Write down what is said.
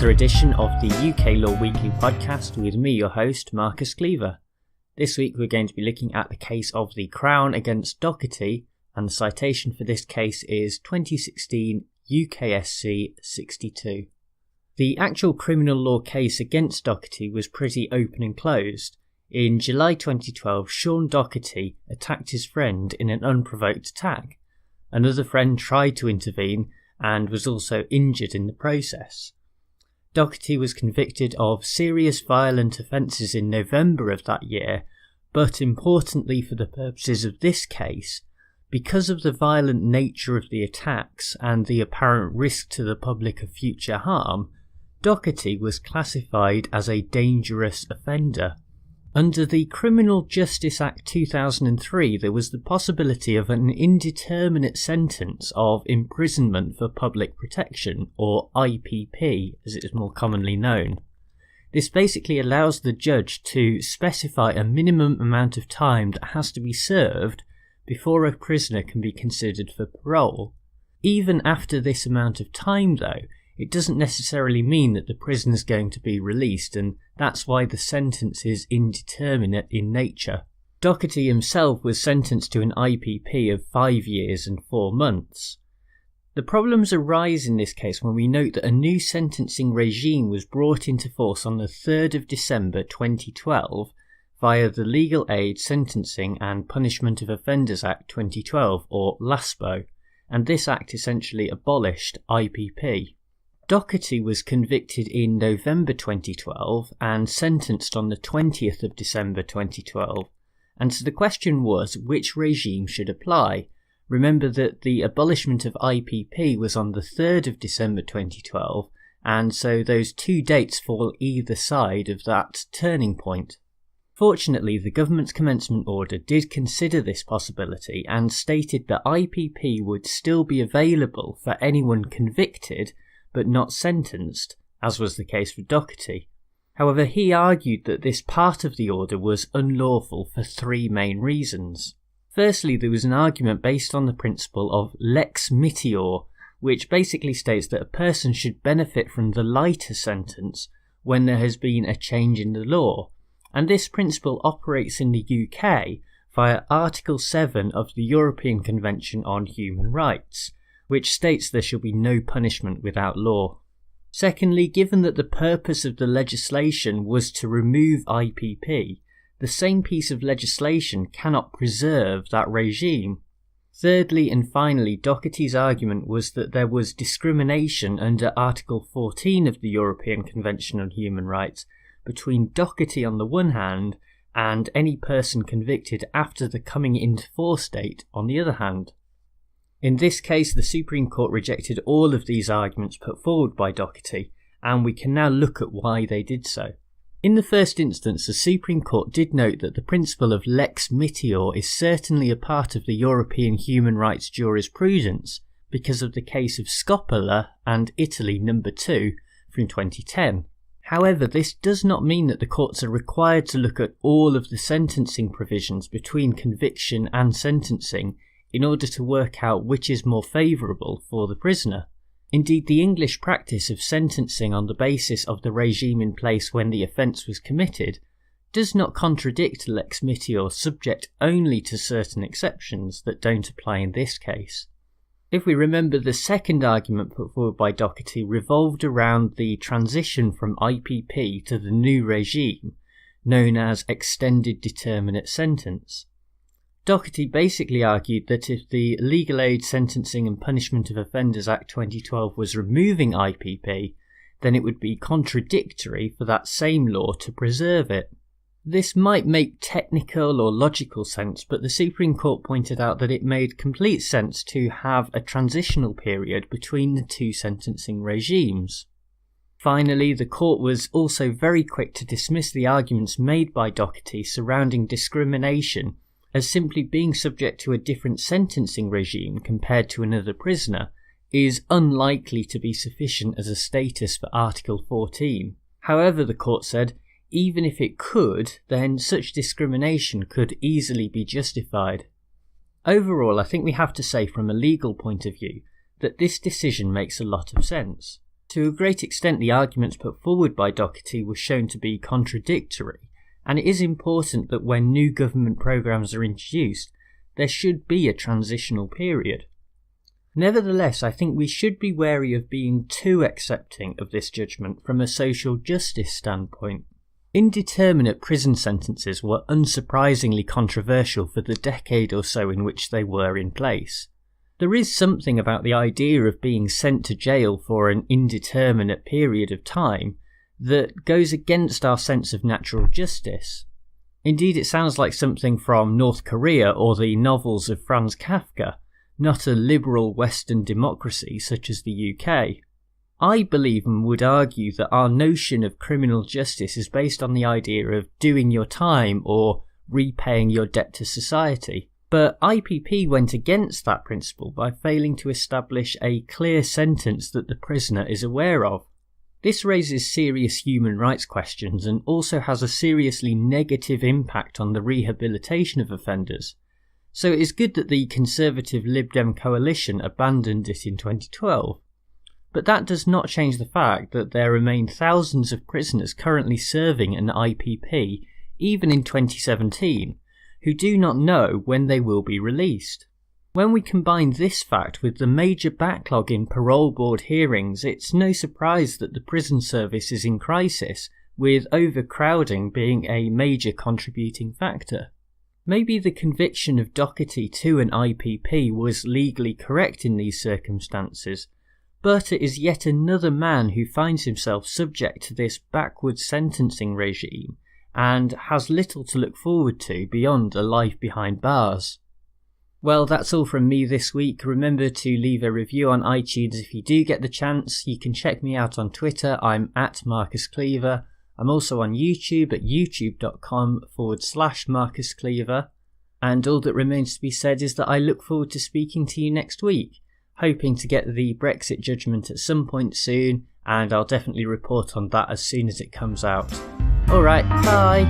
another edition of the UK Law Weekly podcast with me, your host, Marcus Cleaver. This week we're going to be looking at the case of the Crown against Docherty, and the citation for this case is 2016 UKSC 62. The actual criminal law case against Docherty was pretty open and closed. In July 2012, Sean Docherty attacked his friend in an unprovoked attack. Another friend tried to intervene and was also injured in the process. Docherty was convicted of serious violent offences in November of that year, but importantly for the purposes of this case, because of the violent nature of the attacks and the apparent risk to the public of future harm, Docherty was classified as a dangerous offender. Under the Criminal Justice Act 2003, there was the possibility of an indeterminate sentence of imprisonment for public protection, or IPP as it is more commonly known. This basically allows the judge to specify a minimum amount of time that has to be served before a prisoner can be considered for parole. Even after this amount of time, though, it doesn't necessarily mean that the prisoner is going to be released, and that's why the sentence is indeterminate in nature. Docherty himself was sentenced to an IPP of 5 years and 4 months. The problems arise in this case when we note that a new sentencing regime was brought into force on the 3rd of December 2012 via the Legal Aid Sentencing and Punishment of Offenders Act 2012, or LASPO, and this act essentially abolished IPP. Docherty was convicted in November 2012 and sentenced on the 20th of December 2012, and so the question was which regime should apply. Remember that the abolishment of IPP was on the 3rd of December 2012, and so those two dates fall either side of that turning point. Fortunately, the government's commencement order did consider this possibility and stated that IPP would still be available for anyone convicted but not sentenced, as was the case for Docherty. However, he argued that this part of the order was unlawful for 3 main reasons. Firstly, there was an argument based on the principle of lex mitior, which basically states that a person should benefit from the lighter sentence when there has been a change in the law, and this principle operates in the UK via Article 7 of the European Convention on Human Rights, which states there shall be no punishment without law. Secondly, given that the purpose of the legislation was to remove IPP, the same piece of legislation cannot preserve that regime. Thirdly and finally, Docherty's argument was that there was discrimination under Article 14 of the European Convention on Human Rights between Docherty on the one hand and any person convicted after the coming into force date on the other hand. In this case, the Supreme Court rejected all of these arguments put forward by Docherty, and we can now look at why they did so. In the first instance, the Supreme Court did note that the principle of lex mitior is certainly a part of the European human rights jurisprudence because of the case of Scopola and Italy No. 2 from 2010. However, this does not mean that the courts are required to look at all of the sentencing provisions between conviction and sentencing in order to work out which is more favourable for the prisoner. Indeed, the English practice of sentencing on the basis of the regime in place when the offence was committed does not contradict lex mitior, subject only to certain exceptions that don't apply in this case. If we remember, the second argument put forward by Docherty revolved around the transition from IPP to the new regime, known as extended determinate sentence. Docherty basically argued that if the Legal Aid Sentencing and Punishment of Offenders Act 2012 was removing IPP, then it would be contradictory for that same law to preserve it. This might make technical or logical sense, but the Supreme Court pointed out that it made complete sense to have a transitional period between the two sentencing regimes. Finally, the court was also very quick to dismiss the arguments made by Docherty surrounding discrimination as simply being subject to a different sentencing regime compared to another prisoner is unlikely to be sufficient as a status for Article 14. However, the court said, even if it could, then such discrimination could easily be justified. Overall, I think we have to say from a legal point of view that this decision makes a lot of sense. To a great extent, the arguments put forward by Docherty were shown to be contradictory, and it is important that when new government programmes are introduced, there should be a transitional period. Nevertheless, I think we should be wary of being too accepting of this judgment from a social justice standpoint. Indeterminate prison sentences were unsurprisingly controversial for the decade or so in which they were in place. There is something about the idea of being sent to jail for an indeterminate period of time that goes against our sense of natural justice. Indeed, it sounds like something from North Korea or the novels of Franz Kafka, not a liberal Western democracy such as the UK. I believe and would argue that our notion of criminal justice is based on the idea of doing your time or repaying your debt to society. But IPP went against that principle by failing to establish a clear sentence that the prisoner is aware of. This raises serious human rights questions and also has a seriously negative impact on the rehabilitation of offenders. So it is good that the Conservative Lib Dem coalition abandoned it in 2012. But that does not change the fact that there remain thousands of prisoners currently serving an IPP, even in 2017, who do not know when they will be released. When we combine this fact with the major backlog in parole board hearings, it's no surprise that the prison service is in crisis, with overcrowding being a major contributing factor. Maybe the conviction of Docherty to an IPP was legally correct in these circumstances, but it is yet another man who finds himself subject to this backwards sentencing regime and has little to look forward to beyond a life behind bars. Well, that's all from me this week. Remember to leave a review on iTunes if you do get the chance. You can check me out on Twitter. I'm at Marcus Cleaver. I'm also on YouTube at youtube.com/Marcus Cleaver. And all that remains to be said is that I look forward to speaking to you next week, hoping to get the Brexit judgment at some point soon, and I'll definitely report on that as soon as it comes out. Alright, bye!